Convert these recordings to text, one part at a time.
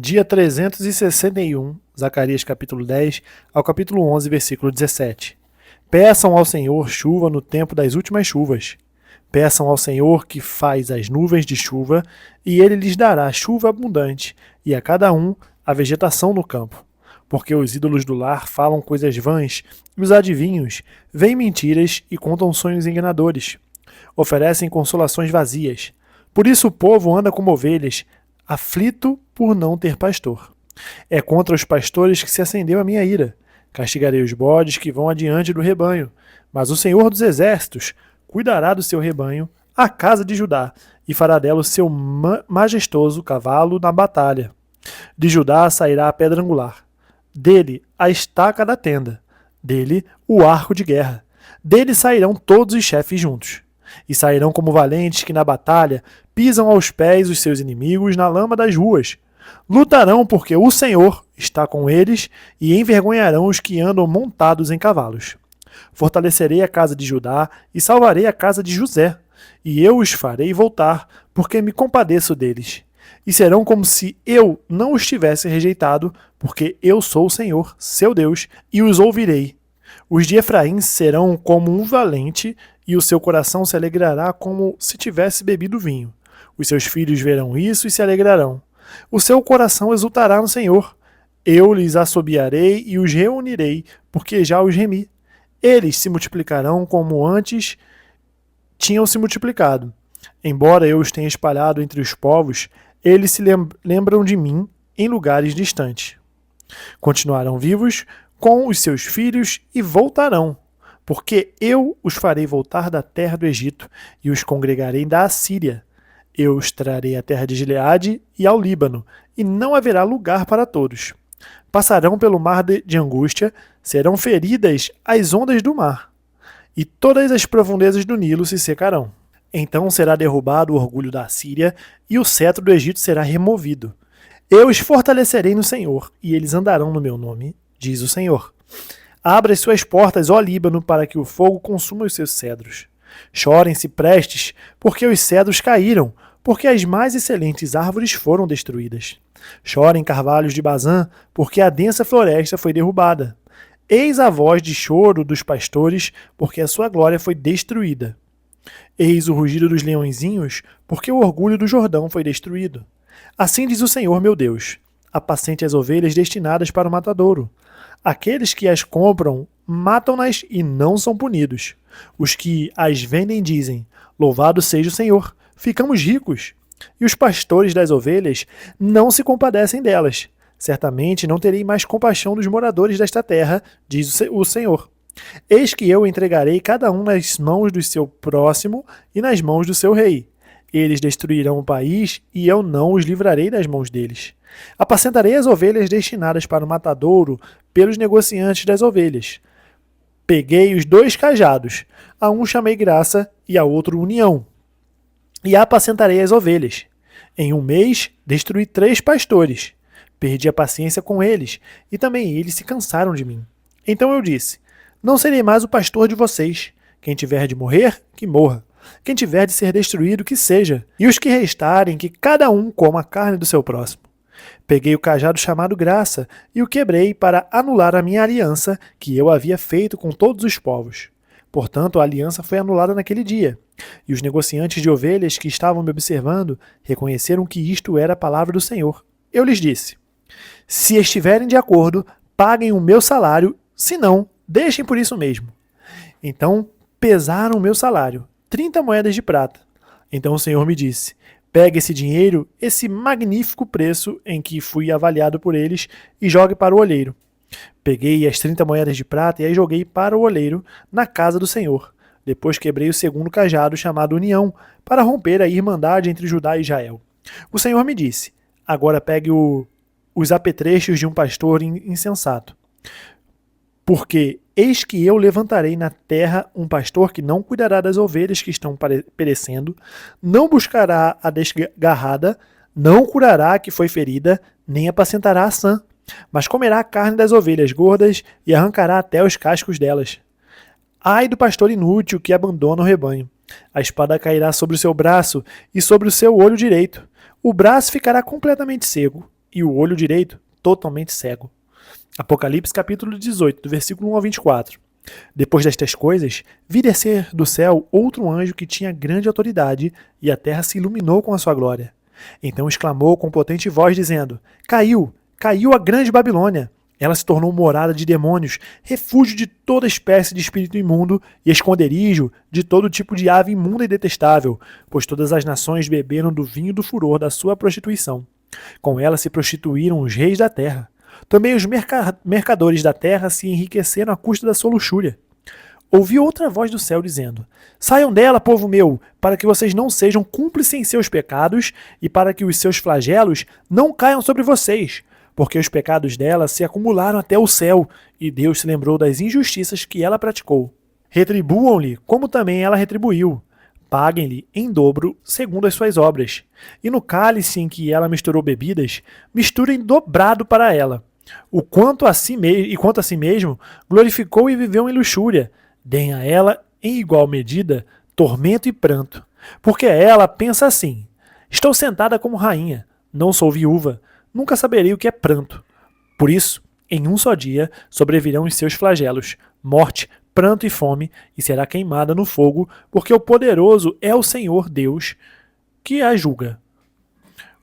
Dia 361, Zacarias capítulo 10 ao capítulo 11, versículo 17. Peçam ao Senhor chuva no tempo das últimas chuvas. Peçam ao Senhor que faz as nuvens de chuva, e ele lhes dará chuva abundante, e a cada um a vegetação no campo. Porque os ídolos do lar falam coisas vãs, e os adivinhos veem mentiras e contam sonhos enganadores. Oferecem consolações vazias. Por isso o povo anda como ovelhas, aflito por não ter pastor. É contra os pastores que se acendeu a minha ira. Castigarei os bodes que vão adiante do rebanho. Mas o Senhor dos Exércitos cuidará do seu rebanho, a casa de Judá, e fará dela o seu majestoso cavalo na batalha. De Judá sairá a pedra angular. Dele a estaca da tenda. Dele o arco de guerra. Dele sairão todos os chefes juntos. E sairão como valentes que na batalha pisam aos pés os seus inimigos na lama das ruas. Lutarão porque o Senhor está com eles e envergonharão os que andam montados em cavalos. Fortalecerei a casa de Judá e salvarei a casa de José, e eu os farei voltar, porque me compadeço deles. E serão como se eu não os tivesse rejeitado, porque eu sou o Senhor, seu Deus, e os ouvirei. Os de Efraim serão como um valente, e o seu coração se alegrará como se tivesse bebido vinho. Os seus filhos verão isso e se alegrarão. O seu coração exultará no Senhor. Eu lhes assobiarei e os reunirei, porque já os remi. Eles se multiplicarão como antes tinham se multiplicado. Embora eu os tenha espalhado entre os povos, eles se lembram de mim em lugares distantes. Continuarão vivos com os seus filhos e voltarão, porque eu os farei voltar da terra do Egito e os congregarei da Assíria. Eu os trarei à terra de Gileade e ao Líbano, e não haverá lugar para todos. Passarão pelo mar de angústia, serão feridas as ondas do mar, e todas as profundezas do Nilo se secarão. Então será derrubado o orgulho da Assíria, e o cetro do Egito será removido. Eu os fortalecerei no Senhor, e eles andarão no meu nome, diz o Senhor. Abra as suas portas, ó Líbano, para que o fogo consuma os seus cedros. Chorem ciprestes, porque os cedros caíram, porque as mais excelentes árvores foram destruídas. Chorem carvalhos de Bazã, porque a densa floresta foi derrubada. Eis a voz de choro dos pastores, porque a sua glória foi destruída. Eis o rugido dos leõezinhos, porque o orgulho do Jordão foi destruído. Assim diz o Senhor meu Deus: apacente as ovelhas destinadas para o matadouro. Aqueles que as compram, matam-nas e não são punidos. Os que as vendem dizem: louvado seja o Senhor, ficamos ricos. E os pastores das ovelhas não se compadecem delas. Certamente não terei mais compaixão dos moradores desta terra, diz o Senhor. Eis que eu entregarei cada um nas mãos do seu próximo e nas mãos do seu rei. Eles destruirão o país e eu não os livrarei das mãos deles. Apacentarei as ovelhas destinadas para o matadouro pelos negociantes das ovelhas. Peguei os 2 cajados, a um chamei graça e a outro união. E apacentarei as ovelhas. Em 1 mês, destruí 3 pastores. Perdi a paciência com eles, e também eles se cansaram de mim. Então eu disse: não serei mais o pastor de vocês. Quem tiver de morrer, que morra. Quem tiver de ser destruído, que seja. E os que restarem, que cada um coma a carne do seu próximo. Peguei o cajado chamado graça e o quebrei para anular a minha aliança que eu havia feito com todos os povos. Portanto, a aliança foi anulada naquele dia. E os negociantes de ovelhas que estavam me observando reconheceram que isto era a palavra do Senhor. Eu lhes disse: se estiverem de acordo, paguem o meu salário, se não, deixem por isso mesmo. Então pesaram o meu salário, 30 moedas de prata. Então o Senhor me disse: pegue esse dinheiro, esse magnífico preço em que fui avaliado por eles, e jogue para o olheiro. Peguei as 30 moedas de prata e as joguei para o olheiro na casa do Senhor. Depois quebrei o segundo cajado, chamado União, para romper a irmandade entre Judá e Israel. O Senhor me disse: agora pegue os apetrechos de um pastor insensato. Porque eis que eu levantarei na terra um pastor que não cuidará das ovelhas que estão perecendo, não buscará a desgarrada, não curará a que foi ferida, nem apacentará a sã, mas comerá a carne das ovelhas gordas e arrancará até os cascos delas. Ai do pastor inútil que abandona o rebanho. A espada cairá sobre o seu braço e sobre o seu olho direito. O braço ficará completamente cego e o olho direito totalmente cego. Apocalipse capítulo 18, do versículo 1 ao 24. Depois destas coisas, vi descer do céu outro anjo que tinha grande autoridade, e a terra se iluminou com a sua glória. Então exclamou com potente voz, dizendo: Caiu a grande Babilônia! Ela se tornou morada de demônios, refúgio de toda espécie de espírito imundo e esconderijo de todo tipo de ave imunda e detestável, pois todas as nações beberam do vinho do furor da sua prostituição. Com ela se prostituíram os reis da terra. Também os mercadores da terra se enriqueceram à custa da sua luxúria. Ouvi outra voz do céu dizendo: Saiam dela, povo meu, para que vocês não sejam cúmplices em seus pecados e para que os seus flagelos não caiam sobre vocês, porque os pecados dela se acumularam até o céu, e Deus se lembrou das injustiças que ela praticou. Retribuam-lhe, como também ela retribuiu. Paguem-lhe em dobro, segundo as suas obras. E no cálice em que ela misturou bebidas, misturem dobrado para ela. Quanto a si mesmo, glorificou e viveu em luxúria. Deem a ela, em igual medida, tormento e pranto. Porque ela pensa assim: estou sentada como rainha, não sou viúva, nunca saberei o que é pranto. Por isso, em um só dia, sobrevirão os seus flagelos, morte, pranto e fome, e será queimada no fogo, porque o poderoso é o Senhor Deus que a julga.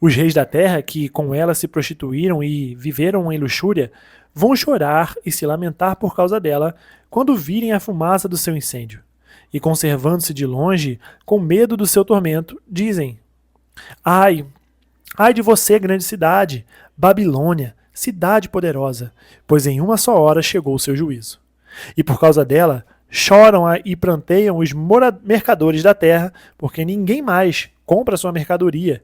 Os reis da terra, que com ela se prostituíram e viveram em luxúria, vão chorar e se lamentar por causa dela, quando virem a fumaça do seu incêndio. E conservando-se de longe, com medo do seu tormento, dizem: Ai de você, grande cidade, Babilônia, cidade poderosa, pois em uma só hora chegou o seu juízo. E por causa dela, choram e pranteiam os mercadores da terra, porque ninguém mais compra sua mercadoria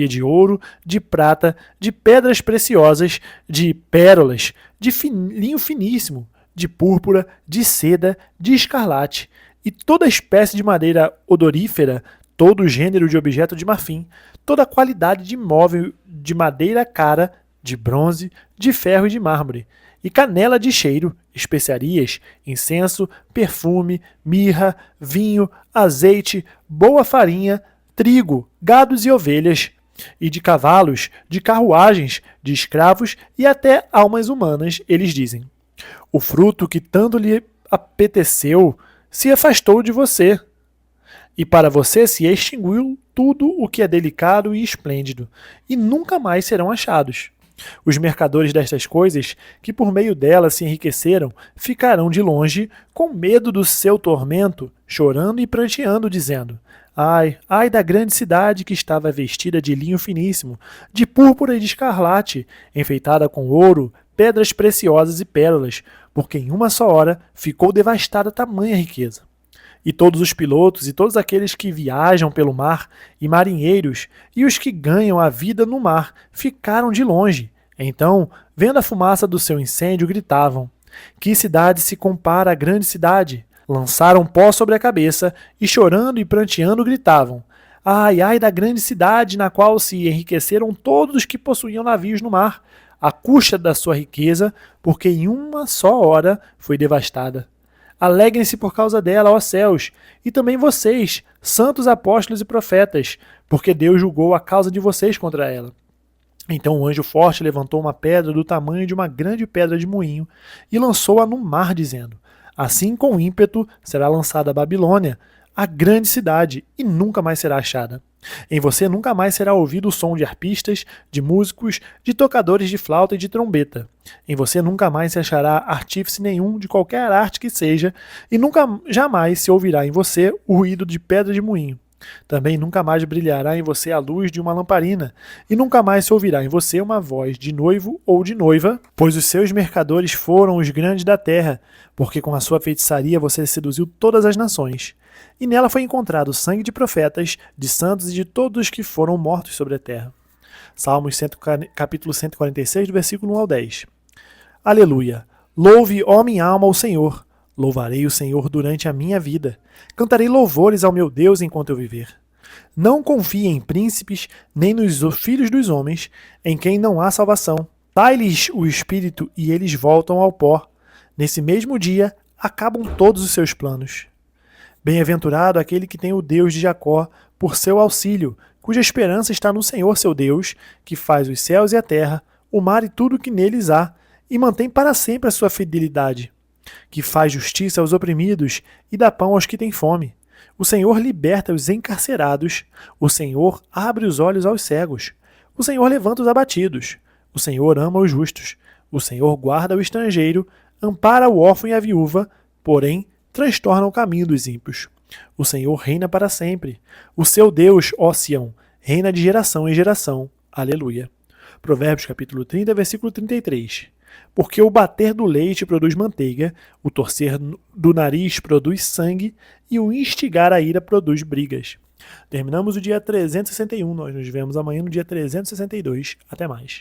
de ouro, de prata, de pedras preciosas, de pérolas, de linho finíssimo, de púrpura, de seda, de escarlate, e toda espécie de madeira odorífera, todo gênero de objeto de marfim, toda qualidade de móvel de madeira cara, de bronze, de ferro e de mármore, e canela de cheiro, especiarias, incenso, perfume, mirra, vinho, azeite, boa farinha, trigo, gados e ovelhas, e de cavalos, de carruagens, de escravos e até almas humanas, eles dizem: O fruto que tanto lhe apeteceu se afastou de você, e para você se extinguiu tudo o que é delicado e esplêndido, e nunca mais serão achados. Os mercadores destas coisas, que por meio delas se enriqueceram, ficarão de longe, com medo do seu tormento, chorando e pranteando, dizendo: Ai da grande cidade que estava vestida de linho finíssimo, de púrpura e de escarlate, enfeitada com ouro, pedras preciosas e pérolas, porque em uma só hora ficou devastada tamanha riqueza. E todos os pilotos e todos aqueles que viajam pelo mar, e marinheiros, e os que ganham a vida no mar, ficaram de longe. Então, vendo a fumaça do seu incêndio, gritavam: Que cidade se compara à grande cidade? Lançaram pó sobre a cabeça, e chorando e pranteando gritavam: Ai da grande cidade na qual se enriqueceram todos os que possuíam navios no mar, à custa da sua riqueza, porque em uma só hora foi devastada. Alegrem-se por causa dela, ó céus, e também vocês, santos apóstolos e profetas, porque Deus julgou a causa de vocês contra ela. Então o anjo forte levantou uma pedra do tamanho de uma grande pedra de moinho e lançou-a no mar, dizendo: Assim com ímpeto será lançada a Babilônia, a grande cidade, e nunca mais será achada. Em você nunca mais será ouvido o som de arpistas, de músicos, de tocadores de flauta e de trombeta. Em você nunca mais se achará artífice nenhum de qualquer arte que seja, e nunca jamais se ouvirá em você o ruído de pedra de moinho. Também nunca mais brilhará em você a luz de uma lamparina, e nunca mais se ouvirá em você uma voz de noivo ou de noiva, pois os seus mercadores foram os grandes da terra, porque com a sua feitiçaria você seduziu todas as nações. E nela foi encontrado o sangue de profetas, de santos e de todos os que foram mortos sobre a terra. Salmos capítulo 146, do versículo 1 ao 10. Aleluia! Louve, ó minha alma, ao Senhor. Louvarei o Senhor durante a minha vida. Cantarei louvores ao meu Deus enquanto eu viver. Não confie em príncipes, nem nos filhos dos homens, em quem não há salvação. Dai-lhes o espírito e eles voltam ao pó. Nesse mesmo dia, acabam todos os seus planos. Bem-aventurado aquele que tem o Deus de Jacó por seu auxílio, cuja esperança está no Senhor seu Deus, que faz os céus e a terra, o mar e tudo o que neles há, e mantém para sempre a sua fidelidade, que faz justiça aos oprimidos e dá pão aos que têm fome. O Senhor liberta os encarcerados, o Senhor abre os olhos aos cegos, o Senhor levanta os abatidos, o Senhor ama os justos, o Senhor guarda o estrangeiro, ampara o órfão e a viúva, porém transtorna o caminho dos ímpios. O Senhor reina para sempre. O seu Deus, ó Sião, reina de geração em geração. Aleluia. Provérbios capítulo 30, versículo 33. Porque o bater do leite produz manteiga, o torcer do nariz produz sangue e o instigar a ira produz brigas. Terminamos o dia 361, nós nos vemos amanhã no dia 362. Até mais.